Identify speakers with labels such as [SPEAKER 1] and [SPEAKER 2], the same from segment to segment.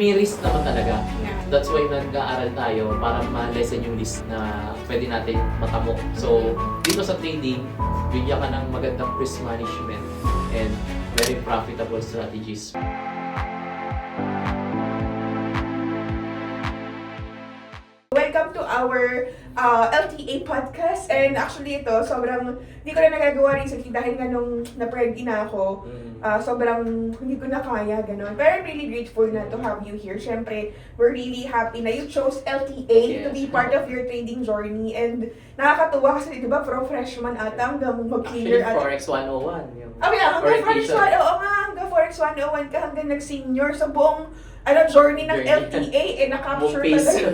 [SPEAKER 1] may risk naman talaga.
[SPEAKER 2] Yeah.
[SPEAKER 1] That's why nag-aaral tayo para ma-lessen yung risk na pwede natin matamo. So, dito sa trading, bigyan ka ng magandang risk management and very profitable strategies.
[SPEAKER 2] Welcome to our LTA podcast. And actually ito, sobrang hindi ko na nagagawa recently dahil nga nung na-pregnant na ako. Sobrang hindi ko na kaya, gano'n. Pero I'm really grateful na to have you here. Siyempre, we're really happy na you chose LTA to be part of your trading journey. And nakakatuwa kasi, di ba, freshman ata hanggang mag-clear
[SPEAKER 1] Actually, Forex 101. Yung
[SPEAKER 2] yeah, hanggang Forex
[SPEAKER 1] orientation.
[SPEAKER 2] 101, oo nga, hanggang Forex 101 ka, hanggang nag-senior sa buong journey ng LTA, na-capture
[SPEAKER 1] Buong phase.
[SPEAKER 2] talaga.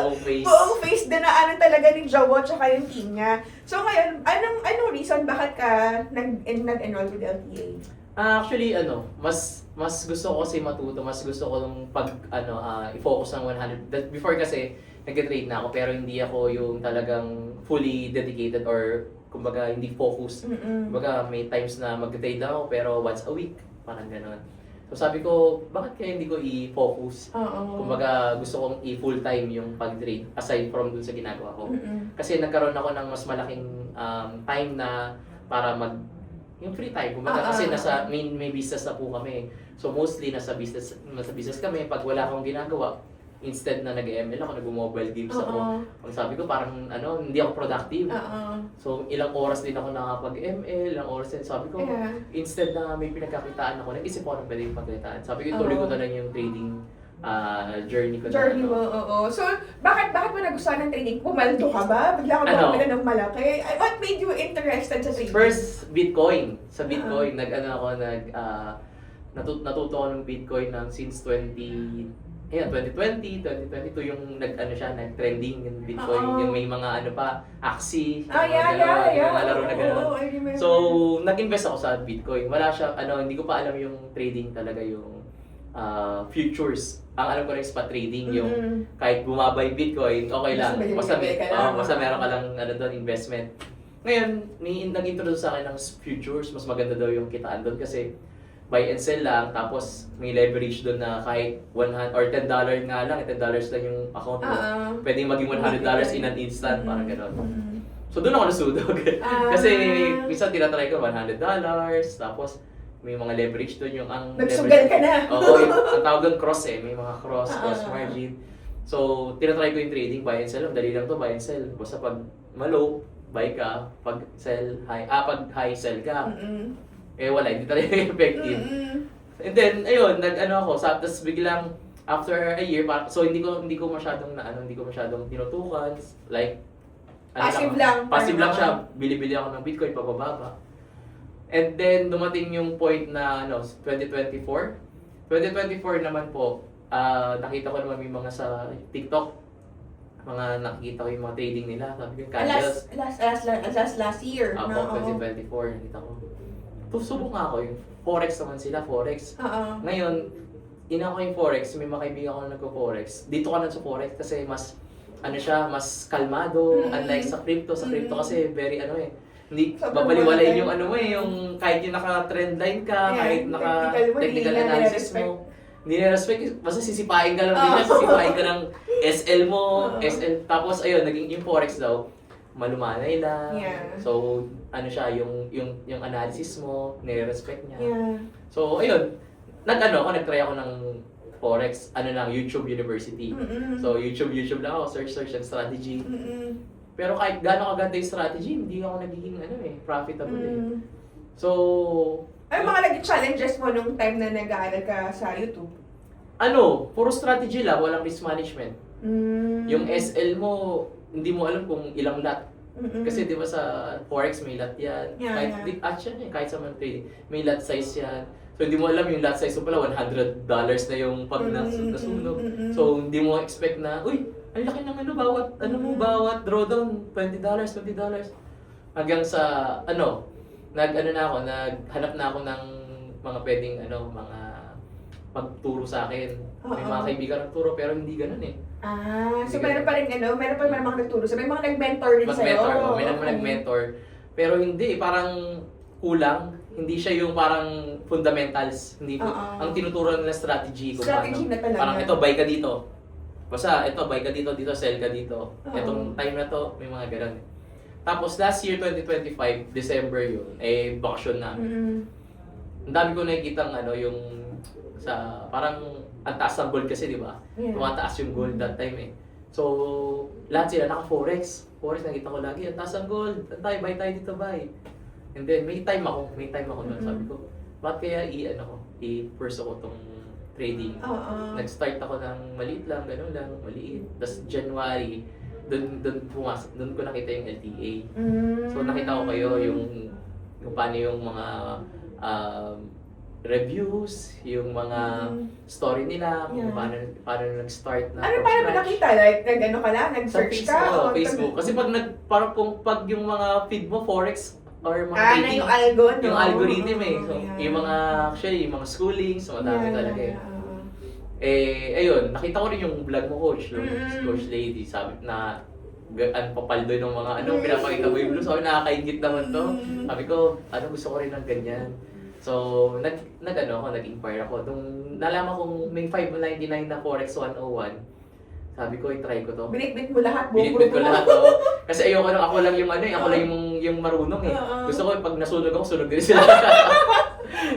[SPEAKER 1] Buong phase.
[SPEAKER 2] Buong face dinaanan talaga ni Jowo tsaka yung team niya. So ngayon, anong reason bakit ka nag-enroll with LTA?
[SPEAKER 1] Actually, mas gusto ko kasi matuto, mas gusto ko nung i-focus ng 100. Before kasi, nag-trade na ako, pero hindi ako yung talagang fully dedicated or kumbaga hindi focused. Kumbaga may times na mag-trade lang ako, pero once a week, parang gano'n. So sabi ko, bakit kaya hindi ko i-focus? Kumbaga gusto kong i-full-time yung pag-trade aside from dun sa ginagawa ko. Kasi nagkaroon ako ng mas malaking time na para yung free time. Kumbaga kasi may business na po kami. So mostly nasa business kami. Pag wala akong ginagawa, instead na nag-ML ako, nag-mobile games ako. Ang sabi ko parang hindi ako productive. So ilang oras din ako nakapag-ML, ilang oras din. Sabi ko, instead na may pinagkakitaan ako, nag-isip ako ng pwedeng pagkakitaan. Sabi ko, ituloy ko na lang yung trading journey ko.
[SPEAKER 2] Journey mo, oo. So, bakit mo nagustuhan ng trading? Pumaldo ka ba? Bigla ka bumili ng malaki? What made you interested sa trading?
[SPEAKER 1] First, Bitcoin. Sa Bitcoin, natuto ako ng Bitcoin since 2020, 2022 yung nag-trending yung Bitcoin, yung may mga Axie, yung mga laro na gano'n. So, nag-invest ako sa Bitcoin. Wala siya, hindi ko pa alam yung trading talaga, yung futures. Ang alam ko na yung spot trading, yung kahit bumaba yung Bitcoin, okay lang. Basta meron ka lang doon, investment. Ngayon, nag-introduce sa akin ng futures, mas maganda daw yung kitaan doon kasi buy and sell lang, tapos may leverage doon na kahit $100 or $10 nga lang, $10 lang yung account mo. Pwedeng maging $100 in an instant, parang gano'n. So doon ako nasudog. Kasi minsan tinatry ko $100, tapos may mga leverage doon yung
[SPEAKER 2] nagsugal ka na.
[SPEAKER 1] Oo, ang tawag doon cross may mga cross margin. So tinatry ko yung trading, buy and sell. Dali lang to, buy and sell. Basta pag malo, buy ka, pag high sell ka. Wala, hindi talaga effective. And then, ayun, tapos biglang, after a year, so hindi ko masyadong tinutukan, like,
[SPEAKER 2] passive lang
[SPEAKER 1] siya, bili-bili ako ng Bitcoin, pababa. And then, dumating yung point na, 2024 naman po, nakita ko naman may mga sa TikTok, nakikita ko yung mga trading nila, sabi ko, candles.
[SPEAKER 2] Last year.
[SPEAKER 1] Ako, 2024, nakita ko. Subok nga ako yung Forex naman sila, Forex. Ngayon, ko yung Forex, may mga kaibigan ko na nagko-Forex. Dito ka na sa Forex kasi mas mas kalmado, unlike sa crypto. Sa crypto kasi very hindi babaliwalayin yung yung kahit yung naka-trend line ka, kahit naka-technical analysis mo. Hindi na-respect, basta sisipain ka lang nila, sisipain ka ng SL mo, SL, tapos ayun, naging yung Forex daw, malumanay lang. So, yung analysis mo, nire-respect niya. So, ayun, nagtry ako ng Forex, YouTube University. So, YouTube lang ako, search ng strategy. Pero kahit gaano kaganda yung strategy, hindi ako nagiging profitable So,
[SPEAKER 2] ano mga naging challenges mo nung time na nag-aaral ka sa YouTube?
[SPEAKER 1] Puro strategy lang, walang risk management. Yung SL mo, hindi mo alam kung ilang lot. Kasi di ba sa Forex may lot yan. Kahit sa mga trading, may lot size yan. So hindi mo alam yung lot size mo pala, $100 na yung pag nasunog. So hindi mo expect na, uy, ang laki ng bawat drawdown, $20, $20. Hanggang sa, naghanap na ako ng mga pwedeng, mga pagturo sa akin. May mga kaibigan nagturo pero hindi ganun
[SPEAKER 2] So meron pa rin meron pa rin mga nagturo. So may mga nag-mentor rin sa'yo?
[SPEAKER 1] May mga nag-mentor. Pero hindi, parang kulang. hindi siya yung parang fundamentals. Hindi po,
[SPEAKER 2] Oo.
[SPEAKER 1] ang tinuturo nila strategy kung
[SPEAKER 2] Strategy na talaga.
[SPEAKER 1] Parang ito, buy ka dito. Basta ito, buy ka dito, sell ka dito.
[SPEAKER 2] Oo.
[SPEAKER 1] Itong time na to, may mga ganun. Tapos last year, 2025, December yun, bakasyon na. Ang dami ko nakikita yung sa, parang ang taas ng gold kasi, di ba?
[SPEAKER 2] Yeah.
[SPEAKER 1] Tumataas yung gold that time eh. So, lahat sila naka-forex. Forex nakita ko lagi, ang taas ng gold. Tayo, buy tayo dito, buy. And then, may time ako nun. Sabi ko, bakit kaya i-pursue ko tong trading? Nag-start ako ng maliit lang, gano'n lang, maliit. Tapos January, doon ko nakita yung LTA. So nakita ko kayo yung paano yung mga reviews, yung mga story nila, kung paano nag-start na.
[SPEAKER 2] Ano paano mo nakita? Like, nag-ano ka lang? Nag-search ka?
[SPEAKER 1] Sa Facebook. Kasi pag yung mga feed mo, Forex, or mga
[SPEAKER 2] na yung algo, no?
[SPEAKER 1] Yung algorithm eh. So, yung mga, actually, yung mga schoolings, madami talaga eh. Ayun, nakita ko rin yung vlog mo, Coach, yung Coach Lady, sabi na, papaldo ng mga pinapakita mo yung blue. Sabi, nakakaingit naman to. Sabi ko, gusto ko rin ng ganyan. So, nag-inquire ako. Nung nalaman kong may 599 na Forex 101, sabi ko, i-try ko to.
[SPEAKER 2] Binitbit mo lahat,
[SPEAKER 1] Binitbit ko lahat, Kasi ayoko lang, ako lang yung marunong eh. Gusto ko, pag nasunog ako, sunog din sila.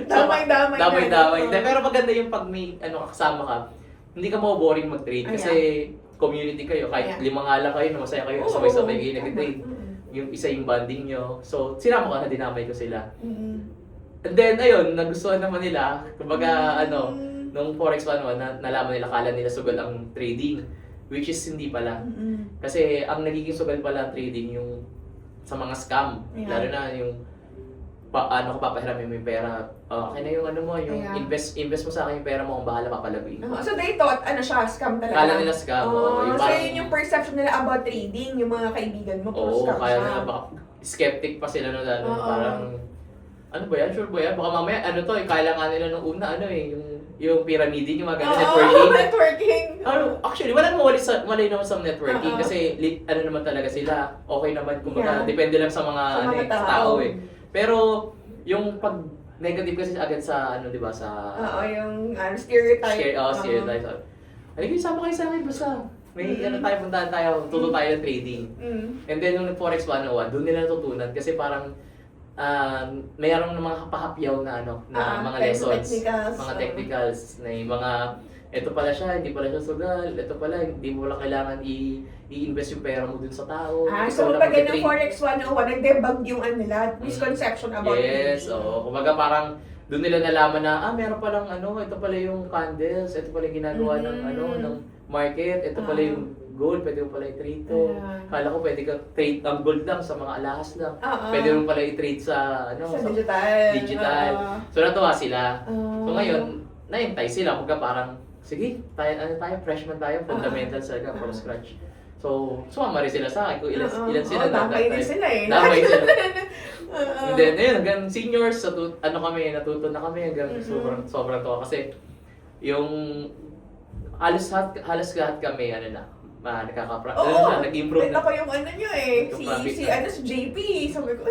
[SPEAKER 1] Damay. Pero maganda yung pag may kasama ka, hindi ka boring mag-trade. Kasi community kayo, kahit 5 nga lang kayo, masaya kayo, sabay-sabay kayo nag-trade. Yung isa yung bonding nyo. So, sinama ko na, dinamay ko sila. And then, ayun, nagustuhan naman nila. Kumbaga, nung Forex 101, nalaman nila, kala nila sugal ang trading. Which is hindi pala. Kasi ang nagiging sugal pala ang trading yung sa mga scam. Lalo na yung paano ko papahiramin mo yung pera. Okay na yung invest mo sa akin yung pera mo, kung bahala papalaguin.
[SPEAKER 2] So they thought, siya, scam talaga?
[SPEAKER 1] Kala nila scam.
[SPEAKER 2] So yun yung perception nila about trading, yung mga kaibigan mo, scam
[SPEAKER 1] kaya
[SPEAKER 2] siya.
[SPEAKER 1] nila baka skeptic pa sila parang, ano ba yan? Sure ba yan? Baka mamaya, kala nga nila nung una, yung pyramiding, yung mga ganun,
[SPEAKER 2] networking.
[SPEAKER 1] Actually, wala naman sa networking kasi naman talaga sila. Okay naman, kumbaga, depende lang sa mga, tao eh. Pero, yung pag negative kasi agad sa, di ba, sa...
[SPEAKER 2] yung stereotype.
[SPEAKER 1] Stereotype. Ay, sama kayo sa akin, basta. May puntahan tayo, tuto tayo ng trading. And then, nung Forex 101, doon nila natutunan kasi parang, mayroong mga pahapyaw na mga lessons, mga technicals, na yung mga ito pala siya, hindi pala siya sugal, ito pala hindi mo lang kailangan i-invest yung pera mo dun sa tao.
[SPEAKER 2] So pag ganun Forex 101, nag-debug yung nila, misconception about it.
[SPEAKER 1] Yes, kumbaga parang doon nila nalaman na, meron palang ito pala yung candles, ito pala yung ginagawa ng ng market, ito pala yung gold, pwede mo pala i-trade to. Kala ko pwede ka trade ang gold lang sa mga alahas lang. Pwede mo pala i-trade sa
[SPEAKER 2] sa digital.
[SPEAKER 1] So natuwa sila. So ngayon, naintay sila, parang sige, tayo freshman tayo, fundamentals talaga from scratch. So, sumama rin sila sa akin kung ilan sila.
[SPEAKER 2] Damay din sila eh.
[SPEAKER 1] Damay sila. And then, ayun, hanggang seniors, natuto na kami hanggang sobrang tuwa kasi yung halos lahat kami, nag-improve
[SPEAKER 2] na. Ako yung nyo eh, si JP, sabi ko,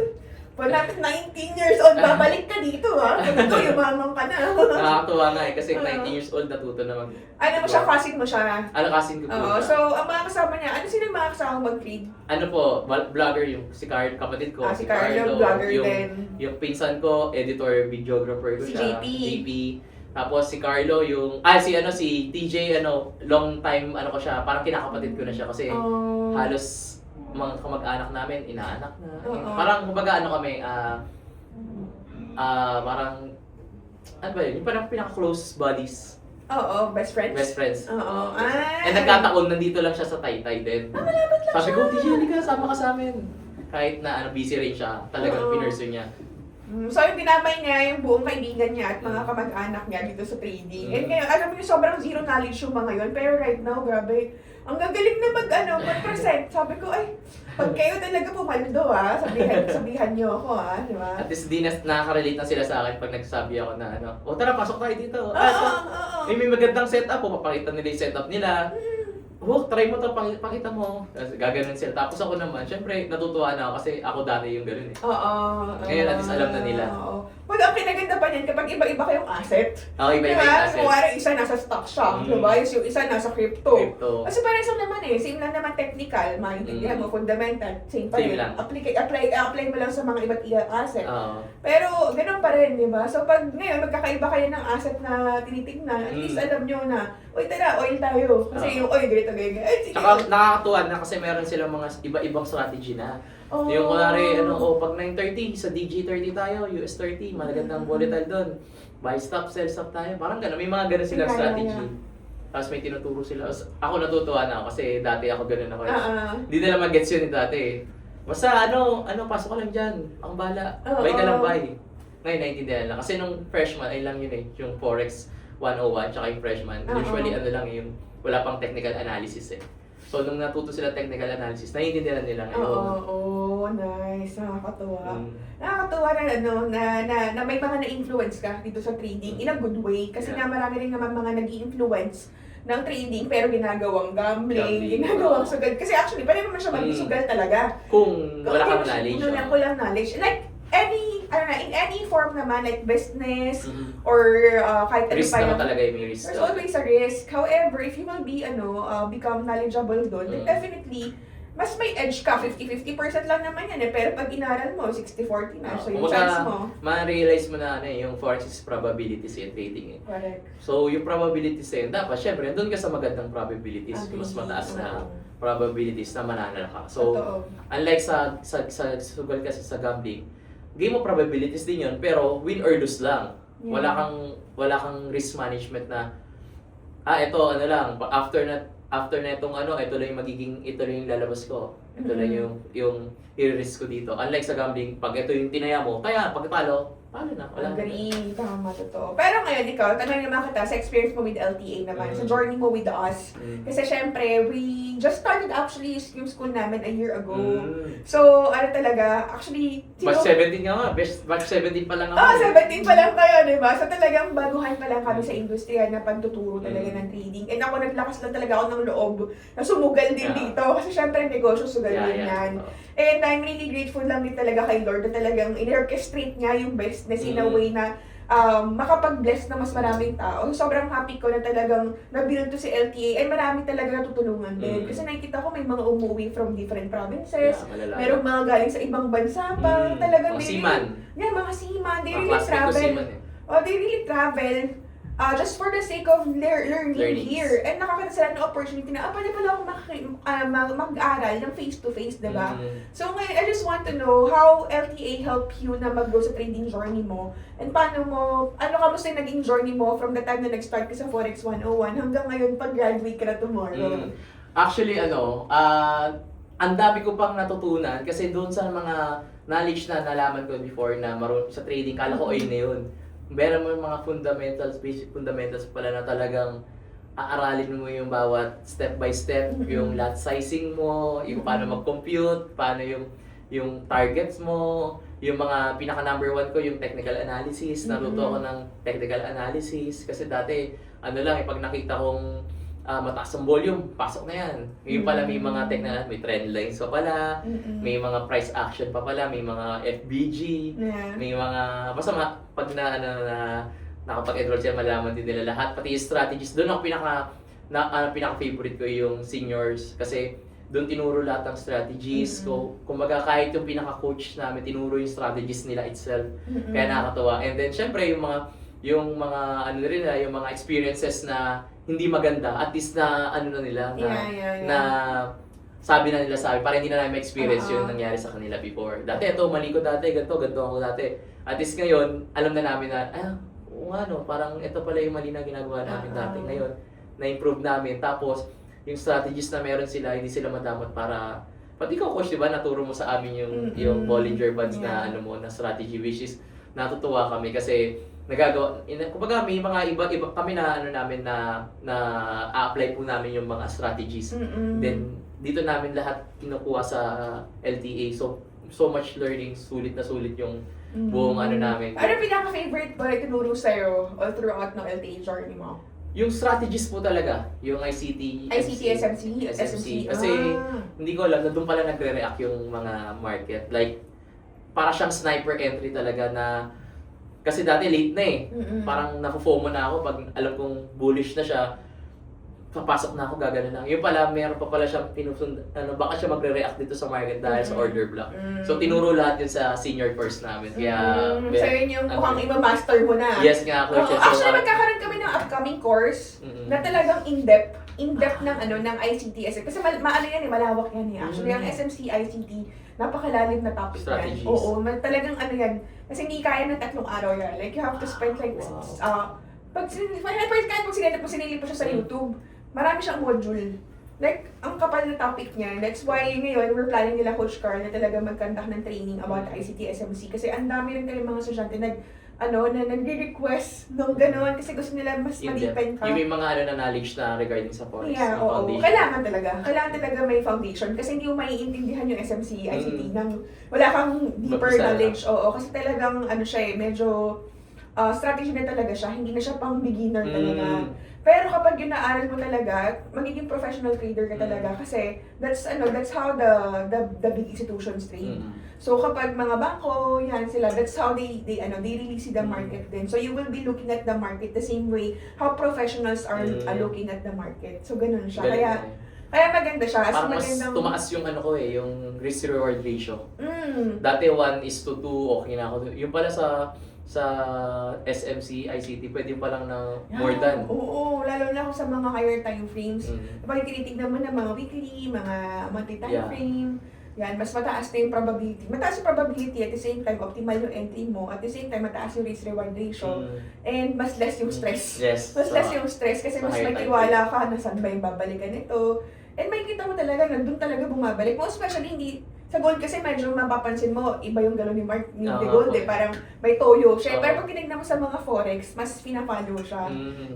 [SPEAKER 2] pag natin 19 years old, babalik ka dito sabi ko, yumamang ka na.
[SPEAKER 1] Nakakatuwa nga kasi 19 years old natuto na
[SPEAKER 2] cousin mo siya?
[SPEAKER 1] Cousin ko po siya.
[SPEAKER 2] So, ang mga kasama niya, sino yung mga kasama mag-trade?
[SPEAKER 1] Vlogger yung si Carlo, kapatid ko.
[SPEAKER 2] Si Carlo, vlogger din.
[SPEAKER 1] Yung pinsan ko, editor, videographer ko
[SPEAKER 2] si
[SPEAKER 1] siya.
[SPEAKER 2] JP.
[SPEAKER 1] Tapos si Carlo si TJ long time ko siya, parang kinakapatid ko na siya kasi halos mga kamag-anak namin inaanak na. Parang kumbaga kami parang ano ba yun? Yung parang pinaka-close buddies.
[SPEAKER 2] Best friends.
[SPEAKER 1] Best friends.
[SPEAKER 2] Ay.
[SPEAKER 1] And nagkataon nandito lang siya sa Taytay din.
[SPEAKER 2] Malapit lang
[SPEAKER 1] Sabi
[SPEAKER 2] siya.
[SPEAKER 1] ko, TJ, hindi ka sama ka sa amin. Kahit na busy rin siya, talagang pinursu niya.
[SPEAKER 2] So, yung dinamay niya yung buong kaibigan niya at mga kamag-anak niya dito sa trading. And ngayon, alam mo yung sobrang zero knowledge yung mga yun. Pero right now, grabe, ang gagaling na mag-present. Sabi ko, pag kayo talaga pumaldo sabihan niyo ako di ba?
[SPEAKER 1] At least nakaka-relate na sila sa akin pag nagsabi ako na tara, pasok tayo dito. May magandang setup, papakita nila yung setup nila. try mo to, pakita mo. Tapos gaganon sila. Tapos ako naman, syempre, natutuwa na ako kasi ako dati yung gano'n eh.
[SPEAKER 2] Oo.
[SPEAKER 1] Ngayon, at least alam na nila.
[SPEAKER 2] Oo. Well, ang kinaganda pa niyan kapag iba-iba kayong asset.
[SPEAKER 1] Iba-iba yung
[SPEAKER 2] Diba?
[SPEAKER 1] asset.
[SPEAKER 2] Kung isa nasa stock shop, diba? Yung isa nasa crypto. Kasi parang lang naman eh. Same lang naman technical. Maintindihan mo, fundamental. Same pa
[SPEAKER 1] Same
[SPEAKER 2] rin.
[SPEAKER 1] lang.
[SPEAKER 2] Apply mo lang sa mga iba't ibang asset.
[SPEAKER 1] Oo.
[SPEAKER 2] Pero, ganun pa rin, di ba? So, pag ngayon, magkakaiba kayo ng asset na tinitignan, at least alam nyo na, uy, tara, oil tayo. Kasi yung oil, ganito, ganyan. Ay, sige.
[SPEAKER 1] Tsaka nakakatuwa na kasi meron silang mga iba-ibang strategy na.
[SPEAKER 2] Oh.
[SPEAKER 1] Yung kunwari, pag 9.30, sa DG30 tayo, US30, magandang volatile doon. Buy stop, sell stop tayo. Parang gano'n, may mga gano'n silang strategy. Tapos may tinuturo sila. Ako natutuwa na ako kasi dati ako gano'n ako. Hindi nila mag-gets yun dati eh. Basta pasok ka lang dyan. Ang bala. Buy ka lang buy. Ngayon, naiintindihan lang. Kasi nung freshman, ay lang yun eh. Yung Forex 101, tsaka yung freshman. Usually yung wala pang technical analysis eh. So, nung natuto sila technical analysis, naiintindihan nila ngayon.
[SPEAKER 2] Oo, nice. Nakakatuwa. Nakakatuwa na may mga na-influence ka dito sa trading in a good way. Kasi nga marami rin naman mga nag-i-influence ng trading pero ginagawang gambling, ginagawang sugal. Kasi actually, pwede naman siya mag-sugal talaga.
[SPEAKER 1] Kung wala kang knowledge.
[SPEAKER 2] Kulang knowledge. Like, in any form naman, like business, or kahit ano
[SPEAKER 1] risk
[SPEAKER 2] pa
[SPEAKER 1] naman
[SPEAKER 2] yung-
[SPEAKER 1] talaga yung may risk.
[SPEAKER 2] There's always a risk. However, if you will be, become knowledgeable doon, then definitely, mas may edge ka. 50-50% lang naman yan eh. Pero pag inaral mo, 60-40 na. So yung chance mo.
[SPEAKER 1] Ma-realize mo na yung Forex is probabilities yung trading eh.
[SPEAKER 2] Correct.
[SPEAKER 1] So yung probabilities na yun, dapat syempre, doon ka sa magandang probabilities.
[SPEAKER 2] Agree.
[SPEAKER 1] Mas mataas na probabilities na mananalo ka. So,
[SPEAKER 2] Totoo.
[SPEAKER 1] unlike sa sugal kasi sa gambling, game of probabilities din yun, pero win or lose lang.
[SPEAKER 2] Yeah.
[SPEAKER 1] Wala kang risk management na ito after na itong ito lang yung lalabas ko. Ito lang yung i-risk ko dito. Unlike sa gambling, pag ito yung tinaya mo, kaya pag palo na. Wala.
[SPEAKER 2] Agree. Tama, totoo. Pero ngayon, ikaw, tanong naman kita sa experience mo with LTA naman, sa journey mo with us. Kasi syempre, we just started actually yung school namin a year ago. So, actually,
[SPEAKER 1] Batch 17 nga nga. Batch 17 pa lang ako.
[SPEAKER 2] 17 pa lang kayo, di ba? So talagang baguhan pa lang kami sa industriya na pagtuturo talaga ng trading. And ako, naglakas lang talaga ako ng loob na sumugal din dito. Kasi syempre, negosyo, sugal din yan. And I'm really grateful lang din talaga kay Lord na talagang in-orchestrate niya yung business in a way na makapag-bless na mas maraming tao. Sobrang happy ko na talagang na-build to si LTA and marami talaga natutulungan din. Kasi nakikita ko may mga umuwi from different provinces, merong mga galing sa ibang bansa pa. Talagang
[SPEAKER 1] mga seaman.
[SPEAKER 2] Mga seaman. They
[SPEAKER 1] Mga
[SPEAKER 2] really
[SPEAKER 1] classmate ko
[SPEAKER 2] travel.
[SPEAKER 1] seaman eh.
[SPEAKER 2] They really travel just for the sake of learning here. And nakakita sila ng opportunity na, pwede pala ako mag-aral ng face-to-face, diba? So ngayon, I just want to know how LTA helped you na mag-go sa trading journey mo. And kamusta yung naging journey mo from the time na nag-start ka sa Forex 101 hanggang ngayon pag-graduate ka na tomorrow?
[SPEAKER 1] Actually, ang dami ko pang natutunan kasi doon sa mga knowledge na nalaman ko before na sa trading, kala ko na yun. Meron mo yung mga fundamentals, basic fundamentals pala na talagang aaralin mo yung bawat step by step, yung lot sizing mo, yung paano mag-compute, paano yung targets mo, yung mga pinaka number one ko, yung technical analysis. Natuto ako ng technical analysis kasi dati, pag nakita kong mataas ang volume, pasok na yan. Yung pala may mga technical, may trend lines pa pala, may mga price action pa pala, may mga FBG, may mga, basta pag nakapag-enroll siya, malaman din nila lahat. Pati yung strategies, doon ako pinaka-favorite ko yung seniors kasi doon tinuro lahat ng strategies. Kumbaga kahit yung pinaka-coach namin, tinuro yung strategies nila itself. Kaya nakakatuwa. And then syempre yung mga experiences na hindi maganda, at least na sabi na nila para hindi na namin experience yung nangyari sa kanila before. Dati mali ko dati, ganito ako dati. At least ngayon, alam na namin na, parang ito pala yung mali na ginagawa namin dati. Ngayon, na-improve namin. Tapos, yung strategies na meron sila, hindi sila madamot para, pati ikaw coach, diba, naturo mo sa amin yung Bollinger Bands na na strategy, which is natutuwa kami kasi kumbaga may mga iba kami na namin na apply po namin yung mga strategies. Then dito namin lahat kinukuha sa LTA. So much learning, sulit na sulit yung buong namin.
[SPEAKER 2] Ano pinaka-favorite ba na tinuro sa'yo all throughout ng LTA journey mo?
[SPEAKER 1] Yung strategies po talaga, yung ICT,
[SPEAKER 2] SMC.
[SPEAKER 1] Kasi hindi ko alam na doon pala nagre-react yung mga market. Like, para siyang sniper entry talaga na, kasi dati late na eh. Parang nafu-FOMO na ako pag alam kong bullish na siya. Papasok na ako, gagana lang. Yung pala, meron pa pala siyang baka siya magre-react dito sa market dahil sa order block. So, tinuro lahat yun sa senior course namin. Kaya,
[SPEAKER 2] so yun yung mukhang ima-master mo na.
[SPEAKER 1] Yes nga, Coach.
[SPEAKER 2] Actually, magkakaroon kami ng upcoming course na talagang in-depth ng ICT. Kasi maano yan eh, malawak yan eh. Actually, ang SMC ICT, napakalalim na topic yan. Oo, talagang ano yan. Kasi hindi kaya ng 3 araw yan. Like, you have to spend like, pag sinilip mo siya sa YouTube, marami siyang module. Like, ang kapal na topic niya. That's why ngayon, we're planning nila Coach Carl na talaga mag-conduct ng training about ICT SMC. Kasi ang dami rin kayo mga estudyante na nagre-request ng gano'n kasi gusto nila mas malipin ka.
[SPEAKER 1] Yung may mga na knowledge na regarding sa forex.
[SPEAKER 2] Yeah, oo. Kailangan talaga may foundation kasi hindi mo maiintindihan yung SMC, ICT nang wala kang deeper knowledge. Oo, kasi talagang siya medyo strategy na talaga siya, hindi na siya pang beginner talaga. Pero kapag ginaaral mo talaga, magiging professional trader ka talaga kasi that's how the big institutions trade. So kapag mga bangko, yan sila, that's how they really see the market din. So you will be looking at the market the same way how professionals are looking at the market. So ganun siya. Kaya maganda siya.
[SPEAKER 1] Parang mas tumaas yung yung risk-reward ratio. Dati 1:2, okay na ako. Yung pala sa SMC, ICT, pwede pa lang na more than.
[SPEAKER 2] Oo, lalo na ako sa mga higher time frames. Kapag tinitignan mo na mga weekly, mga monthly time frame, yan, mas mataas na yung probability. Mataas yung probability at the same time, optimal yung entry mo. At the same time, mataas yung risk-reward ratio. And mas less yung stress.
[SPEAKER 1] Yes.
[SPEAKER 2] Mas less yung stress kasi mas may tiwala ka na saan ba yung babalikan ito. And makikita mo talaga na doon talaga bumabalik. Most especially, hindi sa gold kasi medyo mapapansin mo, iba yung galaw ni Mark ni gold eh, parang may toyo siya. Pero pag tinignan mo sa mga forex, mas pina-follow siya.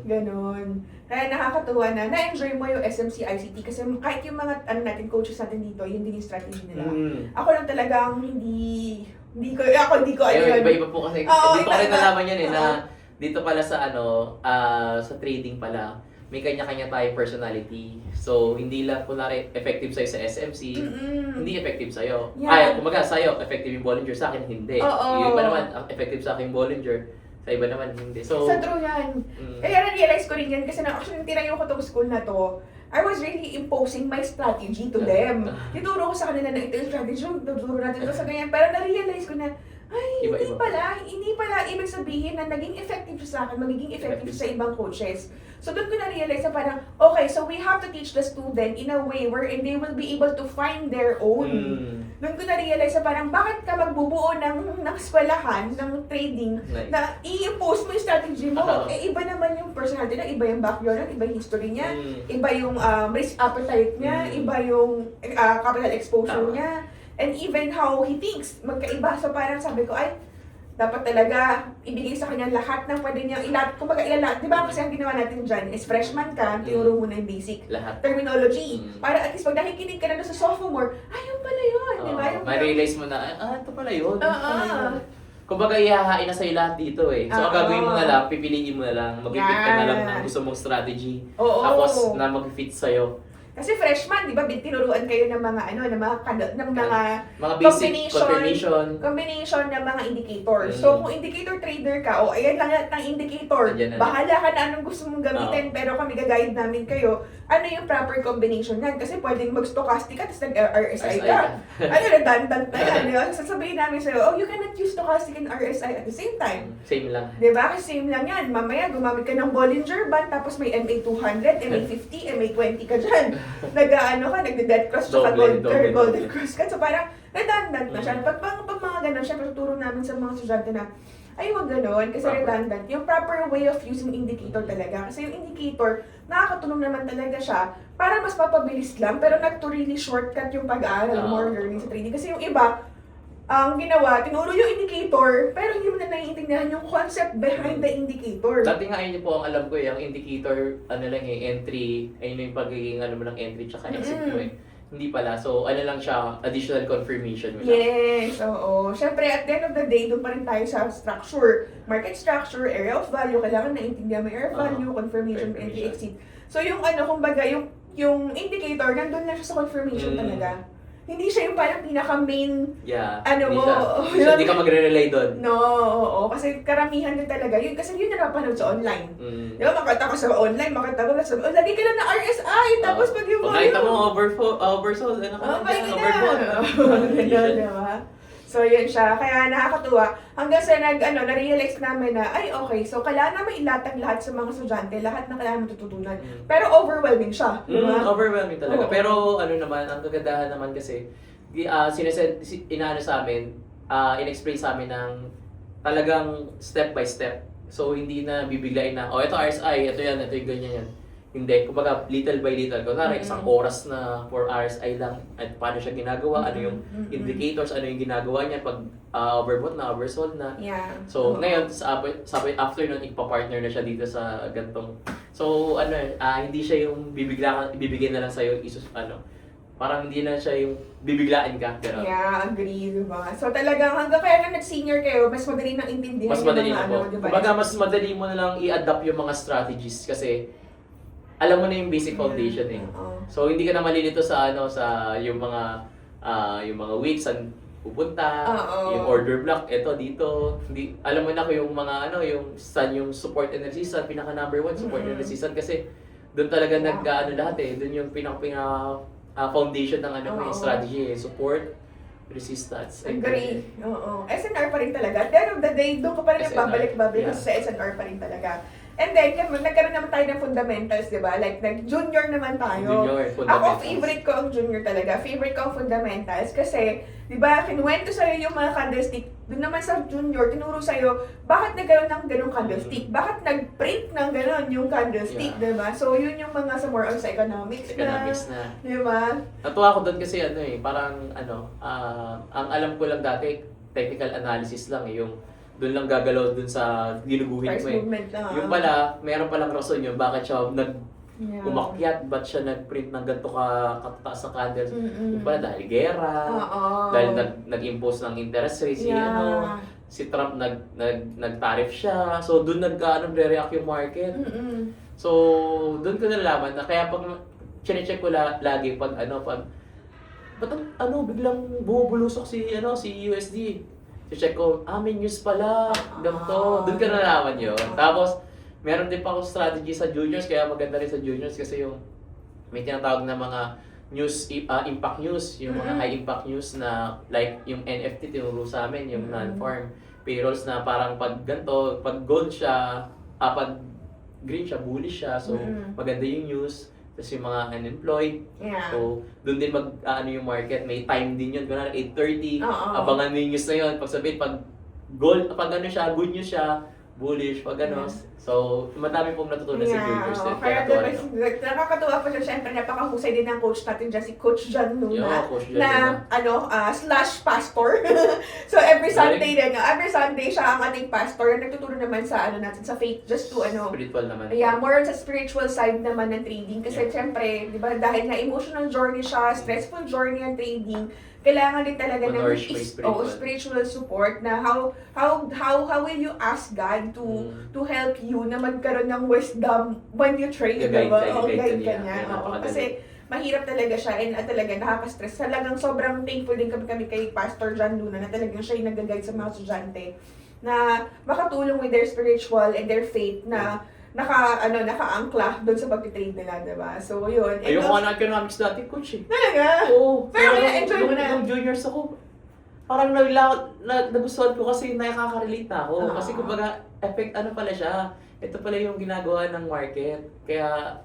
[SPEAKER 2] Ganon. Kaya nakakatuwa na-enjoy mo yung SMC ICT kasi kahit yung mga coaches natin dito, yun din yung strategy nila. Ako lang talagang hindi ko ayun.
[SPEAKER 1] Iba-iba po kasi. Dito ko rin nalaman yan na dito pala sa sa trading pala, may kanya-kanya tayong personality. So, hindi lang kunwari effective sa'yo sa SMC, hindi effective sa'yo.
[SPEAKER 2] Yeah.
[SPEAKER 1] Kumaga sa'yo, effective yung Bollinger, sa akin hindi. Yung iba naman, effective sa akin Bollinger, sa iba naman hindi. So,
[SPEAKER 2] sa true yan. Kaya na-realize ko rin yan kasi actually tinayo ko tong school na to, I was really imposing my strategy to them. Tinuro ko sa kanila na ito yung strategy, tuturo natin ito sa ganyan. Pero na-realize ko na, hindi pala ibig sabihin na naging effective siya sa akin, magiging effective sa ibang coaches. So doon ko na-realize na parang, okay, so we have to teach the student in a way wherein they will be able to find their own. Doon ko na-realize na parang, bakit ka magbubuo ng eskwelahan, ng trading, na i-impose mo yung strategy mo? Iba naman yung personality na, iba yung background, iba yung history niya, iba yung risk appetite niya, iba yung capital exposure niya. And even how he thinks, magkaiba. So parang sabi ko, dapat talaga ibigay sa kanya lahat ng pwede niya ilalat. Di ba kasi ang ginawa natin dyan is freshman ka, tinuro mo na yung basic terminology. Para at least pag nakikinig ka na sa sophomore, yun pala yun. Di ba?
[SPEAKER 1] Ma-realize mo na, ito pala yun. Kumbaga, ihahain na sa'yo lahat dito eh. So, ang gagawin mo na lang, pipiliin mo na lang, mag-fit ka na lang ng gusto mong strategy. Tapos, na mag-fit sa'yo.
[SPEAKER 2] Kasi freshman, di ba, tinuruan kayo ng mga
[SPEAKER 1] mga basic
[SPEAKER 2] combination ng mga indicators. So, kung indicator trader ka, ayan lang lahat ng indicator. Bahala ka na anong gusto mong gamitin, pero kami gagayad namin kayo, ano yung proper combination yan. Kasi pwedeng mag-stochastic ka, tapos nag-RSI ka. Redundant na yan. Sasabihin namin sa'yo, you cannot use stochastic and RSI at the same time.
[SPEAKER 1] Same lang.
[SPEAKER 2] Di ba? Kasi same lang yan. Mamaya, gumamit ka ng Bollinger Band, tapos may MA200, MA50, MA20 ka dyan. Nagde-dead cross tsaka golden cross ka. So parang redundant na siya. Pag mga ganun, syempre tuturo namin sa mga estudyante na wag ganun kasi redundant. Yung proper way of using indicator talaga. Kasi yung indicator, nakakatulong naman talaga siya para mas papabilis lang pero not to really shortcut yung pag-aaral more learning sa trading. Kasi yung iba, ang ginawa, tinuro yung indicator, pero hindi mo na naiintindihan yung concept behind the indicator.
[SPEAKER 1] Dati nga yun po ang alam ko ang indicator, entry, ayun yung pagiging mo ng entry tsaka exit mo Hindi pala. So, ano lang siya, additional confirmation mo lang.
[SPEAKER 2] Yes, oo. Siyempre, at the end of the day, doon pa rin tayo sa structure. Market structure, area of value, kailangan naintindihan mo area of value, confirmation, entry, exit. So, yung kumbaga, yung indicator, nandun na siya sa confirmation talaga. Hindi siya yung parang pinaka-main,
[SPEAKER 1] Hindi ka magre-rely doon.
[SPEAKER 2] No, oo. Kasi karamihan din talaga. Yun, kasi yun napapanood sa online. Di ba, makita ko sa online, makita ko sa lagi ka lang na RSI, tapos pag yung
[SPEAKER 1] makita mo, oversold, ano ka lang dyan, overbought.
[SPEAKER 2] Ganun, di ba? So, yun siya. Kaya nakakatuwa. Hanggang sa na-realize namin na, ay, okay, so kailangan naman ilatag lahat sa mga estudyante, lahat na kailangan matututunan. Pero overwhelming siya, di ba?
[SPEAKER 1] Overwhelming talaga.
[SPEAKER 2] Oo.
[SPEAKER 1] Pero ano naman, ang kagandahan naman kasi, inaano sa amin, in-explain sa amin ng talagang step by step. So, hindi na bibiglain na, ito RSI, ito yan, ito yung ganyan yan. Hindi, kumbaga little by little. Kunwari, isang oras na for RSI lang, at paano siya ginagawa, ano yung indicators, ano yung ginagawa niya pag overbought na, oversold na.
[SPEAKER 2] Yeah.
[SPEAKER 1] So, ngayon, after nun, ipapartner na siya dito sa gantong. So, hindi siya yung bibigyan na lang sa'yo, parang hindi na siya yung bibiglaan ka. Pero,
[SPEAKER 2] Yeah, agree, diba? So talagang hanggang kaya na nag-senior kayo, mas madali nang intindihan
[SPEAKER 1] mas madali na po.
[SPEAKER 2] diba?
[SPEAKER 1] Kumbaga, mas madali mo na lang i-adapt yung mga strategies kasi alam mo na yung basic foundation eh. So, hindi ka na malilito sa yung mga weeks saan pupunta, yung order block, eto dito. Hindi alam mo na kung yung mga yung saan yung support and resistance, pinaka number 1 support and resistance kasi doon talaga lahat eh. Doon yung pinaka foundation ng yung strategy eh. Support, resistance.
[SPEAKER 2] Agree. Oo. SNR pa rin talaga. At the end of the day, doon ka pa rin
[SPEAKER 1] SNR.
[SPEAKER 2] nagbabalik-babalik
[SPEAKER 1] Yeah.
[SPEAKER 2] sa SNR pa rin talaga. And then, nagkaroon naman tayo ng fundamentals, di ba? Like, nag-junior naman tayo.
[SPEAKER 1] Junior,
[SPEAKER 2] Ako,
[SPEAKER 1] fundamentals.
[SPEAKER 2] favorite ko ang junior talaga. Favorite ko ang fundamentals kasi, di ba, kinuwento sa'yo yung mga candlestick. Doon naman sa junior, tinuro sa'yo, bakit nagkaroon ng ganong candlestick? Bakit nag-print ng ganon yung candlestick,
[SPEAKER 1] Yeah.
[SPEAKER 2] di ba? So, yun yung mga sa more on sa economics na. Di ba?
[SPEAKER 1] Natuwa ako doon kasi parang ang alam ko lang dati, technical analysis lang yung doon lang gagalaw doon sa ginuguhit
[SPEAKER 2] Price
[SPEAKER 1] mo eh.
[SPEAKER 2] movement lang.
[SPEAKER 1] Yung pala, meron palang rason yun, bakit siya
[SPEAKER 2] Yeah.
[SPEAKER 1] umakyat, ba't siya nag-print ng ganito katataas na candles.
[SPEAKER 2] Mm-mm.
[SPEAKER 1] Yung pala dahil gera,
[SPEAKER 2] Oo.
[SPEAKER 1] dahil nag-impose ng interest rate,
[SPEAKER 2] Yeah.
[SPEAKER 1] si Trump nag-tariff siya, so doon nag-react yung market.
[SPEAKER 2] Mm-mm.
[SPEAKER 1] So, doon ko nalaman na kaya pag chine-check ko lagi pag ba't biglang bumubulusok si USD. check ko, may news pala, ganito. Doon ka nalaman yun. Tapos, meron din pa ako strategy sa juniors, kaya maganda rin sa juniors kasi yung may tinatawag na mga news, impact news, yung mga high impact news na like yung NFT tinuro sa amin, yung non-farm payrolls na parang pag ganito, pag gold siya, pag green siya, bullish siya, so maganda yung news. Tapos yung mga unemployed.
[SPEAKER 2] Yeah.
[SPEAKER 1] So, doon din yung market. May time din yun. Kunwari, 8:30.
[SPEAKER 2] Oo.
[SPEAKER 1] Abangan mo yung news na yun. Pag sabihin, pag siya, good news siya, bullish, pag So, madami pong natutunan sa juniors din.
[SPEAKER 2] Kaya nakakatuwa po siya. Siyempre, napakahusay din ng coach natin dyan, si Coach John Luna.
[SPEAKER 1] Coach John
[SPEAKER 2] Na, slash pastor. So, every Sunday din. Every Sunday siya ang ating pastor. Nagtuturo naman sa, natin, sa faith. Just to,
[SPEAKER 1] Spiritual naman.
[SPEAKER 2] Yeah, more on sa spiritual side naman ng trading. Kasi siyempre, di ba, dahil na emotional journey siya, stressful journey ang trading, kailangan din talaga ng spiritual support na how will you ask God to help you na magkaroon ng wisdom when you trade,
[SPEAKER 1] Guide
[SPEAKER 2] guide ka niya.
[SPEAKER 1] Yeah,
[SPEAKER 2] Kasi mahirap talaga siya and talaga nakaka-stress. Talagang sobrang thankful din kami kay Pastor John Luna na talagang siya yung nag-guide sa mga estudyante na makatulong with their spiritual and their faith na naka-angkla doon sa pag-trade nila, diba? So, yun.
[SPEAKER 1] Ayoko nga ng economics dati, coach eh.
[SPEAKER 2] Talaga?
[SPEAKER 1] Oo.
[SPEAKER 2] Pero enjoy mo na.
[SPEAKER 1] Yung juniors ako, parang nagustuhan ko kasi nakaka-relate na ako. Kasi kumbaga, pala siya. Ito pala yung ginagawa ng market. Kaya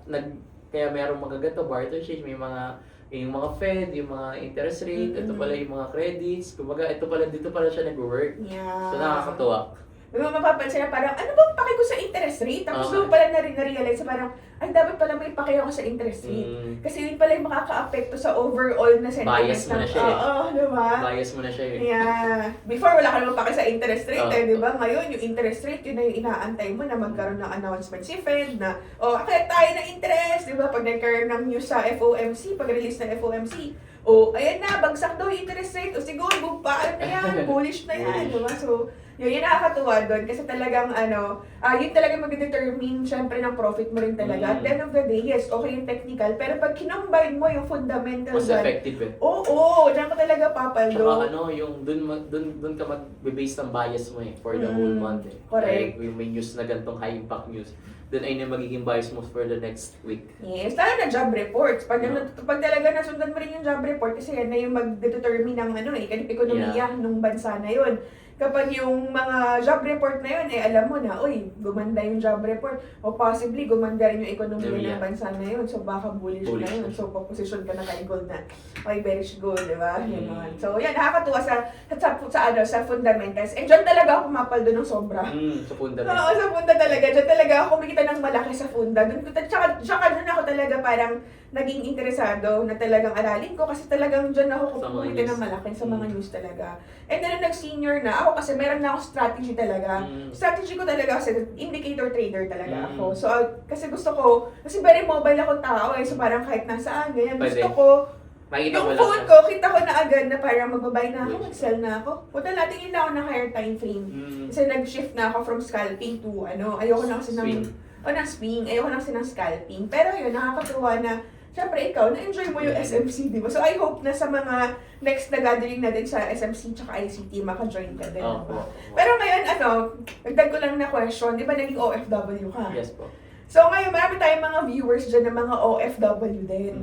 [SPEAKER 1] merong magaganto, barter change, may yung mga Fed, yung mga interest rate, ito pala yung mga credits. Kumbaga, dito pala siya nag-work.
[SPEAKER 2] Yeah.
[SPEAKER 1] So, nakakatuwa.
[SPEAKER 2] Diba mapapansin na parang, ano bang paki ko sa interest rate? Tapos doon pala na-realize parang, ay dapat pala may pake ako sa interest rate. Kasi yun pala yung makaka-apekto sa overall na sentiment.
[SPEAKER 1] Bias mo na siya eh.
[SPEAKER 2] Oo, diba?
[SPEAKER 1] Bias mo na siya eh.
[SPEAKER 2] Yeah. Before, wala ka naman pake sa interest rate eh, di ba? Ngayon, yung interest rate, yun na yung inaantay mo na magkaroon ng announcement si Fed na, akit tayo ng interest, di ba? Pag nagkaroon ng news sa FOMC, pag-release ng FOMC, ayan na, bagsak daw yung interest rate, siguro, bugpaan na yan, bullish na yan, di ba? So, yun nakakatuwa doon kasi talagang yun talaga mag-determine syempre ng profit mo rin talaga. At the end of the day, yes, okay yung technical, pero pag kinombine mo yung fundamental
[SPEAKER 1] Mas effective eh.
[SPEAKER 2] Oo, dyan ka talaga papaldo.
[SPEAKER 1] Tsaka yung dun ka mag-base ng bias mo eh for the whole month eh.
[SPEAKER 2] Correct.
[SPEAKER 1] Like, yung may news na ganitong high impact news, dun ay na magiging bias mo for the next week.
[SPEAKER 2] Yes, lalo na job reports. Pag talaga nasundan mo rin yung job report, kasi yan na yung mag-determine ng ekonomiya ng bansa na yun. Kapag yung mga job report na yun, alam mo na, gumanda yung job report, o possibly gumanda rin yung ekonomiya ng bansa na yun, so baka bullish na yun. So, position ka na kay gold na, bearish gold, di ba? So, yan, nakakatuwa sa fundamentals. And dyan talaga ako pumapaldo ng sobra.
[SPEAKER 1] Sa funda rin.
[SPEAKER 2] Oo, sa funda talaga. Dyan talaga ako kumikita ng malaki sa funda. Tsaka dyan ako talaga parang naging interesado na talagang aralin ko kasi talagang dyan ako kumikita ng malaki sa mga news talaga. And then, nag-senior na, ako kasi meron na ako strategy talaga. Strategy ko talaga kasi indicator trader talaga ako. So, kasi gusto ko, kasi very mobile ako tao so parang kahit nasaan, ganyan. Gusto ko, yung phone ko, kita ko na agad na parang magbabay na ako, mag-sell na ako. Punta natin yun na ako na higher time frame. Kasi nag-shift na ako from scalping to ayoko na kasi ng swing. Ayoko na kasi ng scalping. Pero yun, nakakatuwa na siyempre ikaw, na-enjoy mo yung SMC, di ba? So I hope na sa mga next na gathering natin sa SMC tsaka ICT, maka-join ka din. Pero ngayon, nagdag ko lang na question, di ba naging OFW ka?
[SPEAKER 1] Yes po.
[SPEAKER 2] So ngayon, marami tayong mga viewers dyan na mga OFW din.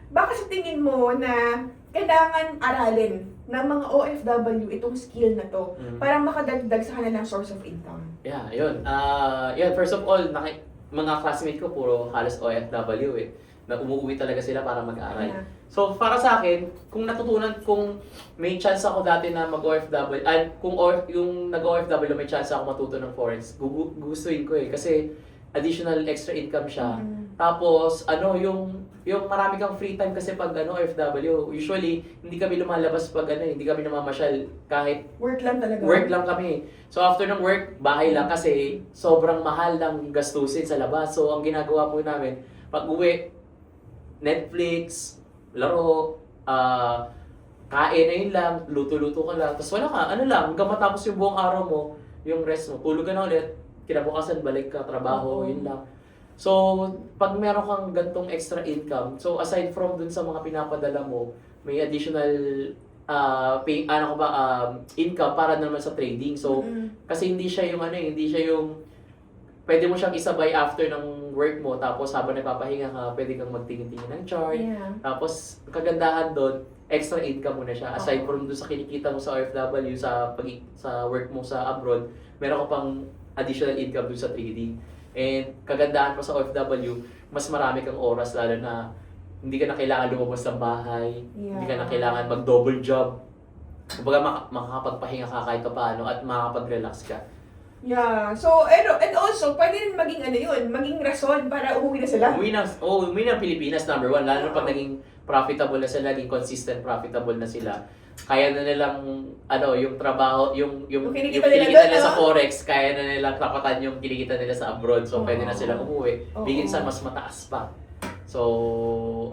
[SPEAKER 2] Baka sa tingin mo na kailangan aralin ng mga OFW itong skill na to para makadagdag sa kanilang source of income?
[SPEAKER 1] Yeah, yun. First of all, mga classmate ko puro halos OFW eh. Na umuwi talaga sila para mag-aral.
[SPEAKER 2] Yeah.
[SPEAKER 1] So, para sa akin, kung may chance ako dati na mag-OFW, yung nag-OFW may chance ako matuto ng forex, gugustuhin ko eh. Kasi additional extra income siya. Tapos, yung marami kang free time kasi pag OFW, usually, hindi kami lumalabas pag hindi kami namamasyal kahit
[SPEAKER 2] work lang talaga.
[SPEAKER 1] Work lang kami. So after ng work, bahay lang kasi sobrang mahal ng gastusin sa labas. So ang ginagawa po namin, pag uwi, Netflix, laro, kain na yun lang, luto-luto ka lang. Tapos wala ka, hanggang matapos yung buong araw mo, yung rest mo, tulog ka na ulit, kinabukasan, balik ka, trabaho, yun lang. So, pag meron kang gantong extra income, so aside from dun sa mga pinapadala mo, may additional income para naman sa trading. So, kasi hindi siya yung pwede mo siyang isabay after ng work mo, tapos habang nagpapahinga ka, pwede kang magtingin-tingin ng chart.
[SPEAKER 2] Yeah.
[SPEAKER 1] Tapos, kagandahan doon, extra income mo na siya. Aside from doon sa kinikita mo sa OFW, sa work mo sa abroad, meron ka pang additional income doon sa trading. And kagandahan pa sa OFW, mas marami kang oras, lalo na hindi ka na kailangan lumabas ng bahay, hindi ka na kailangan mag-double job. Kumbaga makakapagpahinga ka kahit paano at makakapag-relax ka.
[SPEAKER 2] Yeah. So, and also, pwede rin maging maging rason para umuwi na sila.
[SPEAKER 1] Umuwi ng Pilipinas, number one. Lalo na pag naging profitable na sila, naging consistent profitable na sila. Kaya na nilang, yung trabaho, yung kinikita nila sa Forex, kaya na nilang tapatan yung kinikita nila sa abroad. So, pwede na silang umuwi. Minsan, mas mataas pa. So,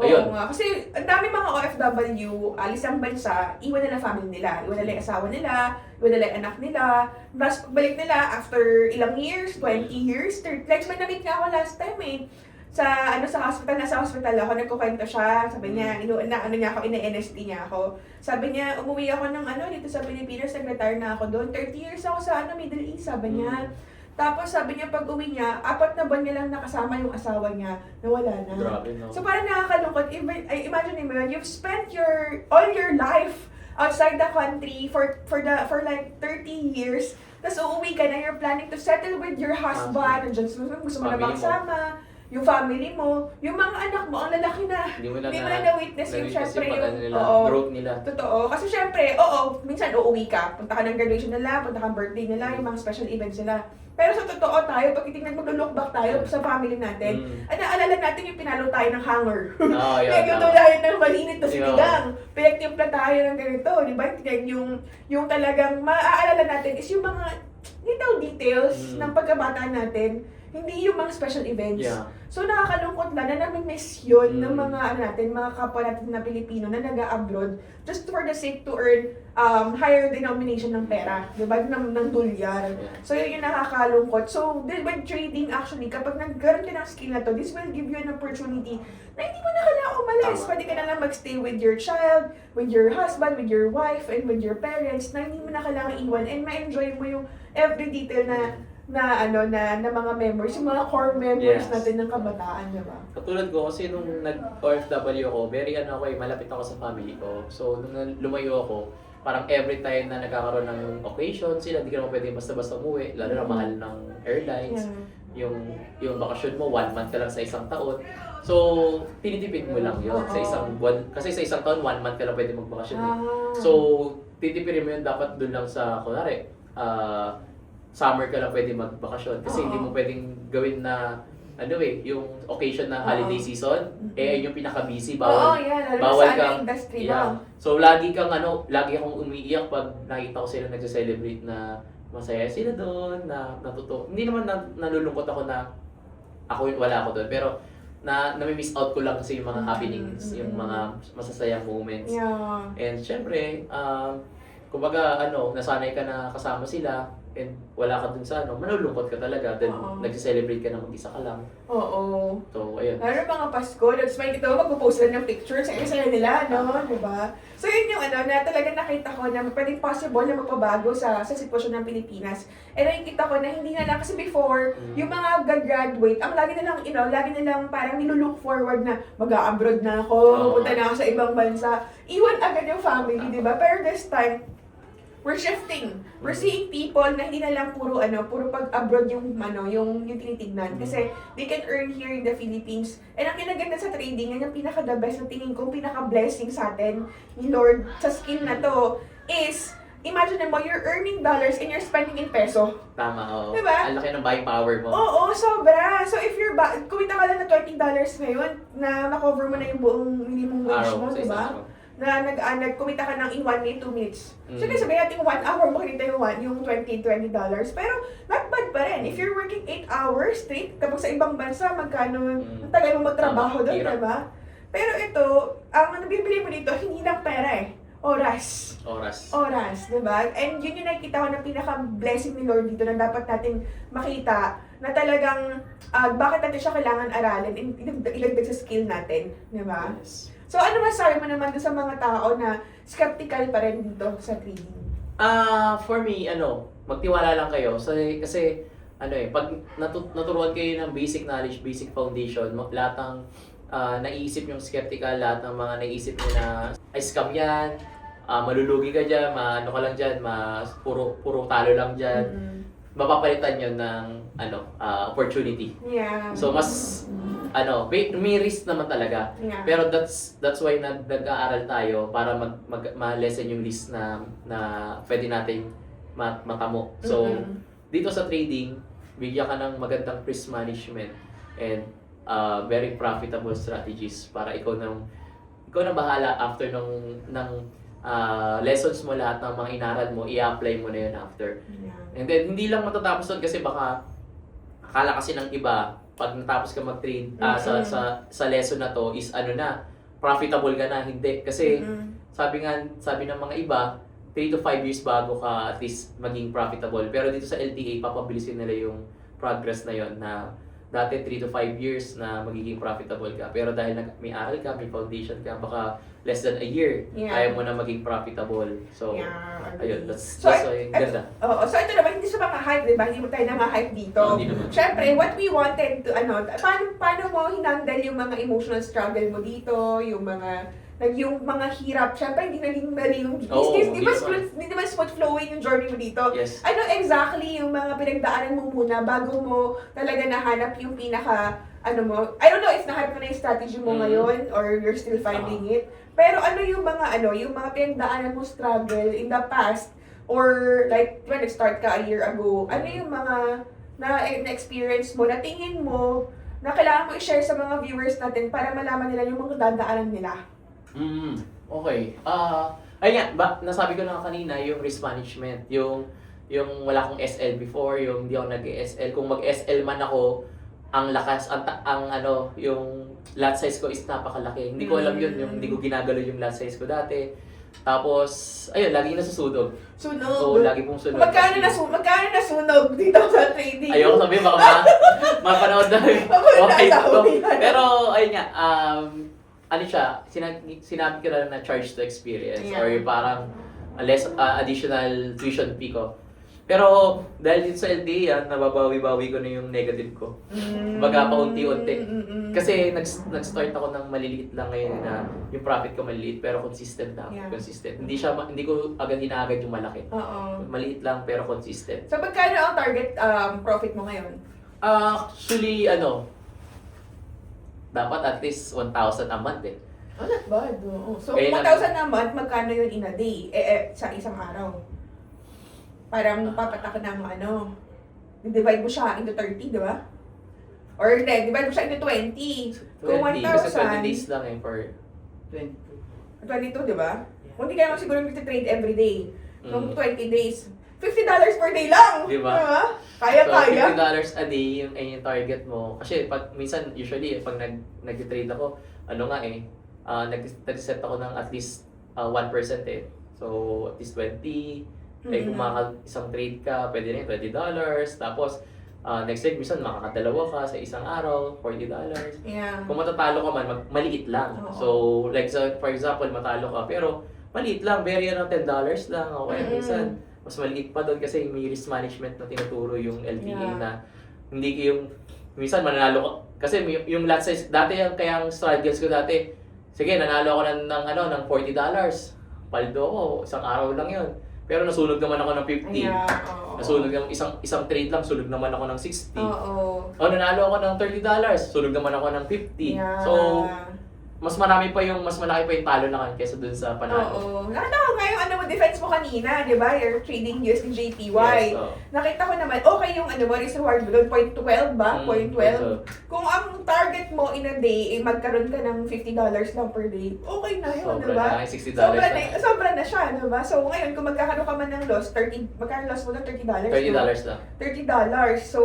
[SPEAKER 1] ayun.
[SPEAKER 2] Oo nga. Kasi ang dami mga OFW, alis ang bansa, iwan nila family nila. Iwan nila yung asawa nila, iwan nila yung anak nila. Tapos pagbalik nila after ilang years, 20 years, 30. Like, may na-meet nga ako last time sa hospital, nasa hospital ako, nagkukwento siya. Sabi niya, ina-NST niya ako. Sabi niya, umuwi ako ng dito sa Pilipinas, nag-retire na ako doon. 30 years ako sa Middle East, sabi niya. Tapos sabi niya, pag uwi niya, 4 na buwan niya lang nakasama yung asawa niya, nawala na.
[SPEAKER 1] Grabe, no?
[SPEAKER 2] So parang nakakalungkot. Imagine mo, you've spent all your life outside the country for like 30 years. Tapos uuwi ka na, you're planning to settle with your husband. Nandiyan gusto mo na magsama. yung family mo, yung mga anak mo, ang lalaki na.
[SPEAKER 1] Hindi mo na
[SPEAKER 2] Hindi mo na na-witness yung syempre
[SPEAKER 1] yung nila,
[SPEAKER 2] oo.
[SPEAKER 1] growth nila.
[SPEAKER 2] Totoo. Kasi syempre, oo, minsan uuwi ka. Punta ka ng graduation nila, punta ka ng birthday nila, yung mga special events nila. Pero sa totoo tayo, pag titignan mag-look back tayo sa family natin, naalala natin yung pinalo tayo ng hanger.
[SPEAKER 1] Oo, yun.
[SPEAKER 2] Nagluto tayo ng malinit na
[SPEAKER 1] Yun.
[SPEAKER 2] sinigang. Pinagtimpla tayo ng ganito, di ba? Yung talagang maaalala natin is yung mga little details ng pagkabata natin, hindi yung mga special events.
[SPEAKER 1] Yeah.
[SPEAKER 2] So nakakalungkot lang na nami-miss yun ng mga mga kapwa natin na Pilipino na nag-abroad just for the sake to earn higher denomination ng pera, di ba? Ng dolyar.
[SPEAKER 1] Yeah.
[SPEAKER 2] So yun yung nakakalungkot. So with trading actually, kapag nagkaroon ka ng skill na to, this will give you an opportunity na hindi mo na kailangan umalis.
[SPEAKER 1] Tama.
[SPEAKER 2] Pwede ka na lang magstay with your child, with your husband, with your wife, and with your parents na hindi mo na kailangan iwan and ma-enjoy mo yung every detail na mga memories, yung mga core memories
[SPEAKER 1] Yes.
[SPEAKER 2] natin ng kabataan, di ba?
[SPEAKER 1] Katulad ko, kasi nung nag-OFW ako, malapit ako sa family ko. So, nung lumayo ako, parang every time na nagkakaroon ng occasion sila, hindi ka naman pwede basta-basta umuwi, lalo na mahal ng airlines. Yung bakasyon mo, 1 month ka lang sa isang taon. So, tinitipid mo lang yun sa isang buwan. Kasi sa isang taon, 1 month ka lang pwede magbakasyon. So, titipirin mo yun dapat dun lang sa, kunwari, summer ka lang pwede magbakasyon. Kasi hindi mo pwedeng gawin na, yung occasion na holiday season, yun yung pinaka-busy, bawal
[SPEAKER 2] Lalo sa
[SPEAKER 1] kang,
[SPEAKER 2] industry
[SPEAKER 1] yeah. So, lagi akong umiiyak pag nakita ko sila nagse-celebrate na masaya sila doon, na natuto. Hindi naman nalulungkot ako na wala ako doon, pero nami-miss out ko lang kasi yung mga happenings, yung mga masasayang moments.
[SPEAKER 2] Yeah.
[SPEAKER 1] And syempre, kumbaga nasanay ka na kasama sila, and wala ka dun sa manulungkot ka talaga, then nag-celebrate ka na mag-isa ka lang.
[SPEAKER 2] Oo.
[SPEAKER 1] So, ayun.
[SPEAKER 2] Lalo mga Pasko, nag-smile ito, mag-post lang ng pictures sa isa nila, no? Diba? So yun yung na talaga nakita ko na pwedeng possible na magpabago sa sitwasyon ng Pilipinas. And nakikita ko na hindi na lang, kasi before, yung mga gagraduate, ang lagi na lang parang nilulook forward na mag-a-abroad na ako, pupunta na ako sa ibang bansa. Iwan agad yung family, di ba? Pero this time, we're shifting. We're seeing people na hindi na lang puro pag-abroad yung tinitignan. Kasi they can earn here in the Philippines. And ang kinaganda sa trading, yan yung pinaka-the best na tingin ko, pinaka-blessing sa atin ni Lord sa skill na to is, imagine mo, you're earning dollars and you're spending in peso.
[SPEAKER 1] Tama, oo.
[SPEAKER 2] Diba?
[SPEAKER 1] Ang laki ng buying power mo.
[SPEAKER 2] Oo, sobra. So if kumita ka lang na $20 ngayon, na na-cover mo na yung buong minimum wage mo,
[SPEAKER 1] Sa
[SPEAKER 2] diba?
[SPEAKER 1] isang araw.
[SPEAKER 2] Na nagkumita ka ng in 1 minute, 2 minutes. So, sabihin natin 1 hour mo kinita yung $20. Pero, not bad pa rin. If you're working 8 hours straight, tapos sa ibang bansa, magkano, ang tagal mo magtrabaho doon, diba? Pero ito, ang nabibili mo dito, hindi lang pera Oras, diba? And yun yung nakikita ko na pinaka-blessing ni Lord dito na dapat natin makita na talagang bakit natin siya kailangan aralin, ilagdag sa skill natin, diba?
[SPEAKER 1] Yes.
[SPEAKER 2] So, ano masabi mo naman sa mga tao na skeptical pa rin dito sa trading?
[SPEAKER 1] For me, magtiwala lang kayo. Kasi pag naturuan kayo ng basic knowledge, basic foundation, lahat ng naiisip yung skeptical, lahat ng mga naiisip nyo na, ay scam yan, malulugi ka dyan, ka lang dyan, puro talo lang dyan, mapapalitan yun ng opportunity.
[SPEAKER 2] Yeah.
[SPEAKER 1] So, mas may risk naman talaga.
[SPEAKER 2] Yeah.
[SPEAKER 1] Pero that's why nag-aaral tayo para ma-lessen yung risk na pwede nating matamo. So, dito sa trading, bigyan ka ng magandang risk management and very profitable strategies para ikaw na bahala after ng lessons mo, lahat ng mga inaral mo, i-apply mo na yun after.
[SPEAKER 2] Yeah.
[SPEAKER 1] And then, hindi lang matatapos doon kasi baka akala kasi ng iba, pag natapos ka mag-trade sa lesson na to is profitable ka na. Hindi. Kasi sabi ng mga iba, 3 to 5 years bago ka at least maging profitable. Pero dito sa LTA, papabilisin nila yung progress na yon na dati 3 to 5 years na magiging profitable ka. Pero dahil may aral ka, may foundation ka, baka less than a year, kaya mo na maging profitable. So, ayun, that's why ganda.
[SPEAKER 2] So ito naman, hindi sa mga hype, diba? Hindi mo tayo na hype dito.
[SPEAKER 1] Hindi naman.
[SPEAKER 2] Siyempre, what we wanted to, paano mo hinandle yung mga emotional struggle mo dito, yung mga hirap, syempre hindi naging mali yung business, hindi naman smooth flowing yung journey mo dito.
[SPEAKER 1] Yes.
[SPEAKER 2] Ano exactly yung mga pinagdaanan mo muna bago mo talaga nahanap yung pinaka ano mo, I don't know if nahanap mo na yung strategy mo ngayon or you're still finding it. Pero ano yung mga pinagdaanan mo struggle in the past or like when nag-start ka a year ago, ano yung mga na-experience mo, na tingin mo, na kailangan mo i-share sa mga viewers natin para malaman nila yung mga dadaanan nila?
[SPEAKER 1] Okay. Ayun nga, nasabi ko na kanina yung risk management, yung wala akong SL before, yung hindi ako nag-SL. Kung mag-SL man ako, ang lakas, yung lot size ko is napakalaki. Hindi ko alam yun, yung hindi ko ginagalo yung lot size ko dati. Tapos, ayun, lagi nasusunog.
[SPEAKER 2] Sunog.
[SPEAKER 1] So, lagi pong sunog.
[SPEAKER 2] Magkano nasunog dito sa trading?
[SPEAKER 1] Ayoko sabihin, baka mapanood na. Okay to. Pero, ayun nga, ano siya, sinabi ko na charge to experience or yung parang less additional tuition fee ko. Pero dahil dito sa LDA, nababawi-bawi ko na yung negative ko. Kumbaga paunti-unti. Kasi nag-start ako ng maliliit lang ngayon na yung profit ko maliliit pero consistent na. Consistent. Hindi ko agad inaagad yung malaki. Maliit lang pero consistent.
[SPEAKER 2] So magkano ang target profit mo ngayon?
[SPEAKER 1] Actually, dapat at least 1,000 a month eh.
[SPEAKER 2] Oh, not bad. So,
[SPEAKER 1] Kaya
[SPEAKER 2] 1,000 a month, magkano yun in a day? Sa isang araw? Parang papatak ng divide mo siya into 30, di ba? Or hindi, divide mo siya into 20. Kung
[SPEAKER 1] 20, kasi 20
[SPEAKER 2] 1,000,
[SPEAKER 1] days lang eh for
[SPEAKER 2] 22, di ba? Kung hindi ka naman siguro mag-trade every day. Kung 20 days, $50 per day lang!
[SPEAKER 1] Di ba?
[SPEAKER 2] Kaya-kaya.
[SPEAKER 1] So, $50 a day yung target mo. Kasi minsan, usually, pag nag-trade ako, nag-set ako ng at least 1% eh. So, at least 20. Kung isang trade ka, pwede na $20. Tapos, next week, minsan makakadalawa ka sa isang araw, $40.
[SPEAKER 2] Yeah.
[SPEAKER 1] Kung matatalo ka man, maliit lang. So, like for example, matalo ka, pero maliit lang, very $10 lang. Okay, minsan, mas maliit pa doon kasi may risk management na tinuturo yung LTA na hindi yung minsan mananalo ka kasi yung lot size dati kaya ang struggles ko dati sige nanalo ako ng $40 paldo ako isang araw lang yun pero nasunog naman ako ng 50 nasunog naman isang trade lang sunog naman ako ng 60 nanalo ako ng $30 sunog naman ako ng 50 so mas malaki pa yung talo na kan kaysa dun sa panalo.
[SPEAKER 2] Nakita ko nga yung defense mo kanina, di ba? You're trading USD JPY.
[SPEAKER 1] Yes,
[SPEAKER 2] Nakita ko naman, okay yung risk reward mo doon, 0.12 ba? 0.12. Kung ang target mo in a day, magkaroon ka ng $50 lang per day, okay na yun, di ba?
[SPEAKER 1] Sobra na, $60
[SPEAKER 2] sobra na siya, di ba? So ngayon, kung magkakaroon ka man ng loss, magkano loss mo na $30?
[SPEAKER 1] $30 lang.
[SPEAKER 2] $30. So,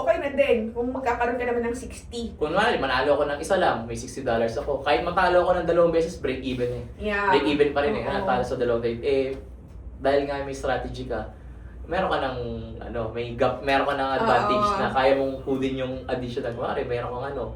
[SPEAKER 2] okay na din kung magkakaroon ka naman ng 60.
[SPEAKER 1] Kunwari, manalo ako ng isa lang, may $60 ako. Kahit matalo ako ng 2 beses, break even eh. Break even pa rin eh. Natalo sa 2 trade. Dahil nga may strategy ka, meron ka ng may gap, meron ka ng advantage na kaya mong kunin yung additional. Kunwari, meron kang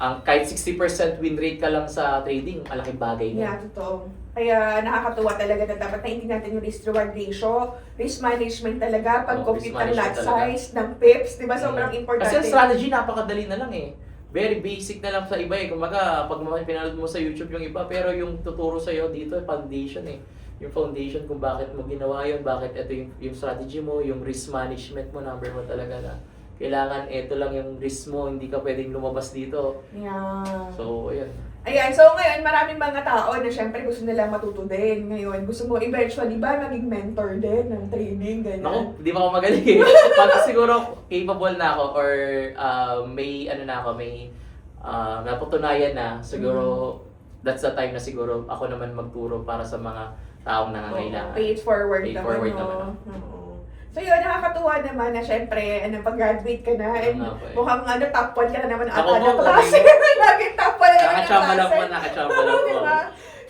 [SPEAKER 1] ang kahit 60% win rate ka lang sa trading, malaking bagay na.
[SPEAKER 2] Yeah, totoo. Kaya nakakatuwa talaga na dapat naintindihan natin yung risk-reward ratio, risk management talaga, pag-compute ng lot size, ng pips, di ba? Sobrang importante.
[SPEAKER 1] Kasi ang strategy, napakadali na lang eh. Very basic na lang sa iba eh. Kumbaga, pag pinanood mo sa YouTube yung iba, pero yung tuturo sa'yo dito, foundation eh. Yung foundation kung bakit mo ginawa yun, bakit ito yung strategy mo, yung risk management mo, number mo talaga na. Kailangan ito lang yung risk mo, hindi ka pwedeng lumabas dito.
[SPEAKER 2] Yeah.
[SPEAKER 1] So, ayun.
[SPEAKER 2] Ayan, so ngayon maraming mga tao na syempre gusto nila matuto din. Ngayon, gusto mo eventually ba maging mentor din ng trading, ganyan?
[SPEAKER 1] Naku, di ba ako magaling eh. Pag siguro capable na ako or may napatunayan na, siguro that's the time na siguro ako naman magturo para sa mga taong nangangailangan.
[SPEAKER 2] Pay it forward
[SPEAKER 1] Pay it
[SPEAKER 2] naman.
[SPEAKER 1] forward naman.
[SPEAKER 2] So yun, nakakatuwa naman na syempre, pag-graduate ka na, and mukhang top 1 ka na naman ata ng klase. Laging top 1 na naman ng klase.
[SPEAKER 1] Nakachamba lang po.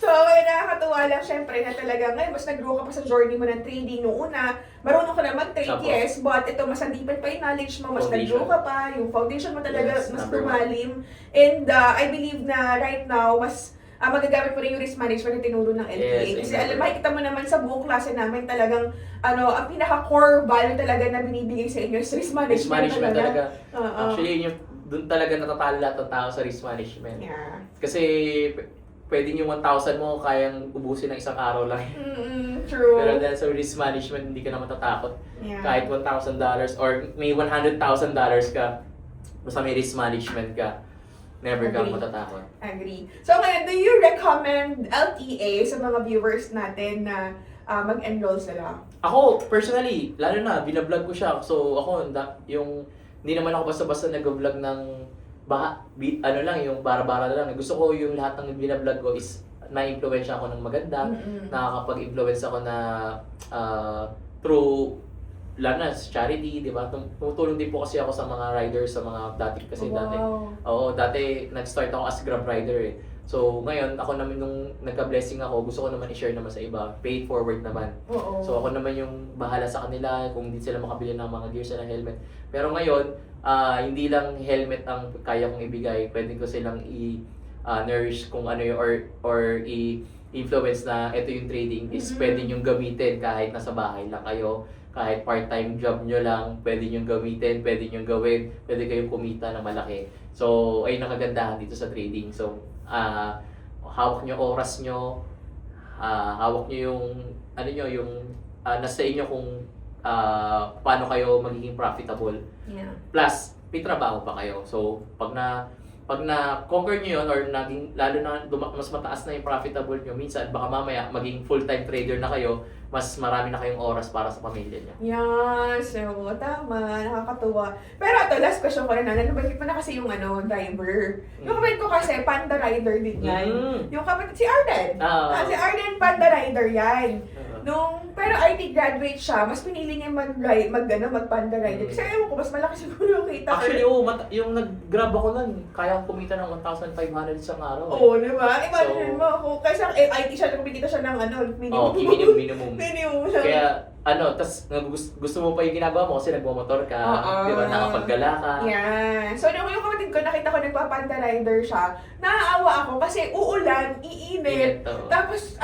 [SPEAKER 2] So, kaya nakakatuwa lang syempre na talaga ngayon, mas nag-grow ka pa sa journey mo ng trading. Noong una, marunong ka na mag-trade, yes, but ito, mas nandipan pa yung knowledge mo, mas nag-grow ka pa, yung foundation mo talaga, mas lumalim. And I believe na right now, mas magagamit mo rin yung risk management na tinuro ng LPA.
[SPEAKER 1] Yes,
[SPEAKER 2] Kasi makikita mo naman sa buong klase namin talagang, ang pinaka-core value talaga na binibigay sa inyo is risk management.
[SPEAKER 1] Risk management talaga. Actually, doon talaga natatalo lahat ng tao sa risk management.
[SPEAKER 2] Yeah.
[SPEAKER 1] Kasi, pwedeng yung 1,000 mo kayang ubusin ng isang araw lang.
[SPEAKER 2] True.
[SPEAKER 1] Pero dahil sa risk management, hindi ka na matatakot.
[SPEAKER 2] Yeah.
[SPEAKER 1] Kahit $1,000 or may $100,000 ka, basta may risk management ka, never kang
[SPEAKER 2] Agree.
[SPEAKER 1] matatakot.
[SPEAKER 2] Agree. So ngayon, do you recommend LTA sa mga viewers natin na mag-enroll sila?
[SPEAKER 1] Ako, personally, lalo na, binablog ko siya. So, ako, hindi naman ako basta-basta nag-vlog ng, ano lang, yung bara-bara lang. Gusto ko yung lahat ng binablog ko is, na-influensya ako ng maganda, nakakapag-influence ako na, through, lalo na, charity, di ba? Tumutulong din po kasi ako sa mga riders, sa mga dati, kasi dati, nag-start ako as Grab rider eh. So, ngayon, ako naman nung nagka-blessing ako, gusto ko naman i-share naman sa iba. Pay it forward naman.
[SPEAKER 2] Oo.
[SPEAKER 1] So, ako naman yung bahala sa kanila kung hindi sila makabili ng mga gears na helmet. Pero ngayon, hindi lang helmet ang kaya kong ibigay. Pwede ko silang nourish kung ano yung, or i-influence na ito yung trading is pwede nyong gamitin kahit nasa bahay lang kayo. Kahit part-time job nyo lang, pwede nyong gamitin, pwede nyong gawin, pwede kayong kumita na malaki. So, ayun ang kagandahan dito sa trading. So, hawak nyo oras nyo, hawak nyo yung, nasa inyo kung paano kayo magiging profitable.
[SPEAKER 2] Yeah.
[SPEAKER 1] Plus, may trabaho pa kayo. So, pag na-conquer nyo yun, or lalo na mas mataas na yung profitable nyo, minsan baka mamaya maging full-time trader na kayo, mas marami na kayong oras para sa pamilya nyo.
[SPEAKER 2] Yes, so, tama, nakakatuwa. Pero ito, last question ko rin, nabanggit mo na kasi yung driver. Yung kapatid ko kasi, panda rider din yan. Yung kapatid, si Arden. Si Arden, panda rider yan. Pero IT graduate siya, mas pinili niya mag-panda rider. Kasi ayaw ko, mas malaki siguro yung kita.
[SPEAKER 1] Actually, yung nag-grab ako nun, kaya kumita ng 1,500 isang araw.
[SPEAKER 2] Oo, diba? Imagine mo ako, kasi IT siya, kumikita siya ng minimum.
[SPEAKER 1] Minimum.
[SPEAKER 2] Minimum lang.
[SPEAKER 1] Kaya, tas gusto mo pa yung ginagawa mo kasi nagmamotor ka, di ba, nakapaggala ka.
[SPEAKER 2] Yeah. So, nung yung kapatid ko, nakita ko nagpapanda rider siya, naaawa ako kasi uulan, iinit. Tapos,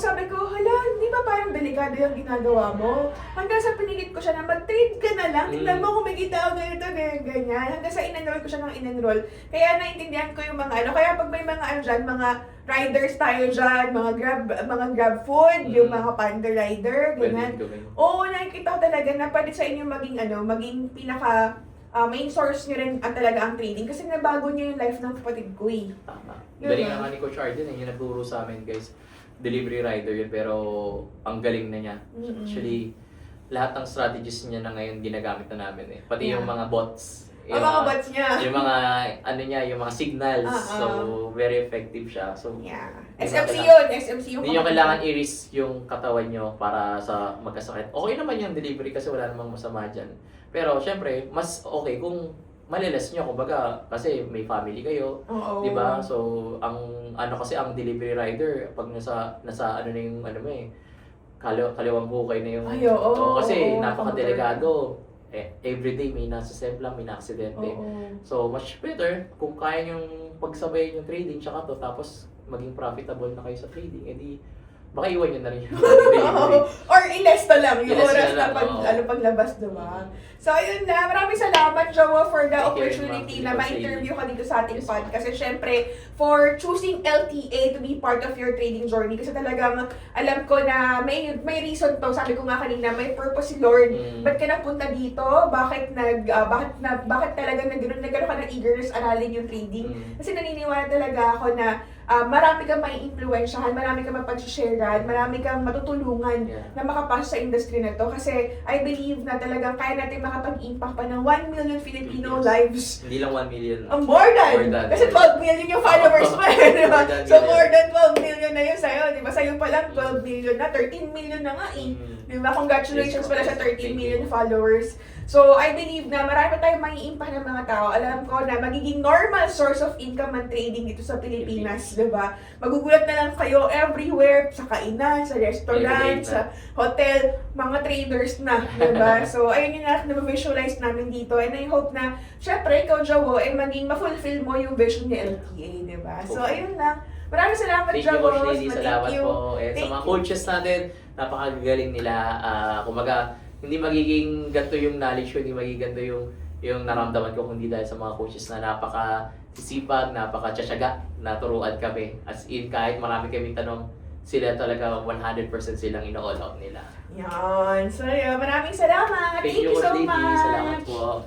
[SPEAKER 2] sabi ko, hala, di ba parang delikado yung ginagawa mo? Hanggang sa pinilit ko siya na mag-trade ka na lang, tignan mo kumikita ako ganito, ganyan. Hanggang sa in-enroll ko siya ng in-enroll. Kaya naintindihan ko yung mga kaya pag may mga dyan, mga riders tayo dyan, mga grab food, yung mga panda rider, ganyan. Oo, nakikita ko talaga na pwede sa inyo maging pinaka main source nyo rin talaga ang trading kasi nabago niya yung life ng kapatid ko eh.
[SPEAKER 1] Tama. Galing nga ni Coach Arden yung nagturo sa amin guys. Delivery rider yun pero ang galing na niya. Actually, lahat ng strategies niya na ngayon ginagamit na namin eh. Pati yung mga bots.
[SPEAKER 2] Yung mga bots niya.
[SPEAKER 1] Yung mga, yung mga signals. So, very effective siya. So,
[SPEAKER 2] yeah. SMC yun.
[SPEAKER 1] Hindi nyo kailangan i-risk yung katawan nyo para sa magkasakit. Okay naman yung delivery kasi wala namang masama dyan. Pero, syempre, mas okay kung malilas nyo. Kumbaga, kasi may family kayo. Di ba? So, ang delivery rider, pag nasa kaliwang bukay na yung... kasi napaka-delikado. Everyday may nasa-semplang, may na-aksidente. So, much better kung kaya nyong pagsabayin yung trading tsaka to, tapos maging profitable na kayo sa trading, edi baka iwan nyo na rin yung delivery.
[SPEAKER 2] Or ilesta lang yung
[SPEAKER 1] Ilesta
[SPEAKER 2] oras
[SPEAKER 1] na
[SPEAKER 2] na paglabas, diba? So, ayun na. Maraming salamat, Jowa, for the opportunity na ma-interview ka dito sa ating podcast. Kasi syempre, for choosing LTA to be part of your trading journey. Kasi talagang alam ko na may reason to. Sabi ko nga kanina, may purpose si Lord. Ba't ka napunta dito? Bakit talaga nagkaroon ka ng eagerness aralin yung trading? Kasi naniniwala talaga ako na marami kang mai-influensyahan, marami kang mapag-sharean, marami kang matutulungan na makapasok sa industry na to. Kasi I believe na talagang kaya natin makapag-impact pa ng 1 million Filipino lives.
[SPEAKER 1] Hindi lang 1 million.
[SPEAKER 2] More than. Kasi 12 million yung followers mo eh, di ba? So more than 12 million na yun sa'yo, di ba? Sa'yo pa lang 12 million na, 13 million na nga eh. Di ba? Congratulations pala sa 13 million followers. So, I believe na marami tayong mai-impact ng mga tao. Alam ko na magiging normal source of income ang trading dito sa Pilipinas, di ba? Magugulat na lang kayo everywhere, sa kainan, sa restaurant, sa hotel, mga traders na, di ba? So, ayun yung na-visualize namin dito. And I hope na, syempre, ikaw, Jowo, maging ma-fulfill mo yung vision ni LTA, di ba? So, ayun lang. Maraming salamat, Jowo.
[SPEAKER 1] Thank you, salamat po. Sa mga coaches natin, napakagaling nila. Kumaga, hindi magiging ganito yung knowledge ko, hindi magiging ganito yung naramdaman ko kundi dahil sa mga coaches na napaka-sisipag, napaka-tiyasyaga na turuan kami. As in, kahit marami kaming tanong, sila talaga 100% silang ino-all out nila.
[SPEAKER 2] Yan. So, maraming salamat. Thank you so much.
[SPEAKER 1] Salamat po.